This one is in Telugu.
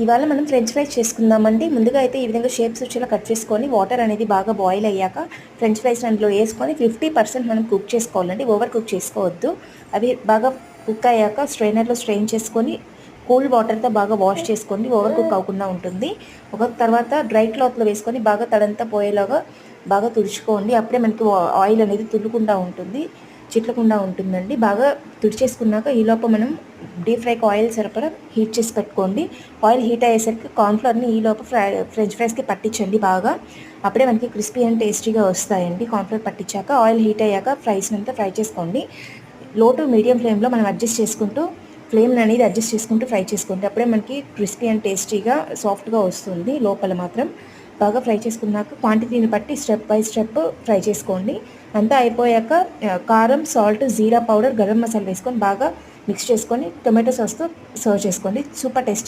ఇవాళ మనం ఫ్రెంచ్ ఫ్రైస్ చేసుకుందామండి. ముందుగా అయితే ఈ విధంగా షేప్స్ వచ్చేలా కట్ చేసుకొని వాటర్ అనేది బాగా బాయిల్ అయ్యాక ఫ్రెంచ్ ఫ్రైస్ అందులో వేసుకొని 50% మనం కుక్ చేసుకోవాలండి. ఓవర్ కుక్ చేసుకోవద్దు. అవి బాగా కుక్ అయ్యాక స్ట్రైనర్లో స్ట్రెయిన్ చేసుకొని కూల్ వాటర్తో బాగా వాష్ చేసుకోండి. ఓవర్ కుక్ అవ్వకుండా ఉంటుంది. తర్వాత డ్రై క్లాత్లో వేసుకొని బాగా తడంతా పోయేలాగా బాగా తుడుచుకోండి. అప్పుడే మనకి ఆయిల్ అనేది తుల్లకుండా ఉంటుంది, చిట్లకుండా ఉంటుందండి. బాగా తుడిచేసుకున్నాక ఈలోపు మనం డీప్ ఫ్రైకి ఆయిల్ సరిపడా హీట్ చేసి పెట్టుకోండి. ఆయిల్ హీట్ అయ్యేసరికి కార్న్ఫ్లవర్ని ఈలోపు ఫ్రెంచ్ ఫ్రైస్కి పట్టించండి బాగా. అప్పుడే మనకి క్రిస్పీ అండ్ టేస్టీగా వస్తాయండి. కార్న్ఫ్లవర్ పట్టించాక ఆయిల్ హీట్ అయ్యాక ఫ్రైస్ని అంతా ఫ్రై చేసుకోండి. లో టు మీడియం ఫ్లేమ్లో మనం అడ్జస్ట్ చేసుకుంటూ ఫ్రై చేసుకోండి. అప్పుడే మనకి క్రిస్పీ అండ్ టేస్టీగా సాఫ్ట్గా వస్తుంది. లోపల మాత్రం బాగా ఫ్రై చేసుకున్నాక క్వాంటిటీని బట్టి స్టెప్ బై స్టెప్ ఫ్రై చేసుకోండి. అంతా అయిపోయాక కారం, సాల్ట్, జీరా పౌడర్, గరం మసాలా వేసుకొని బాగా మిక్స్ చేసుకొని టొమాటో సాస్తో సర్వ్ చేసుకోండి. Super tasty.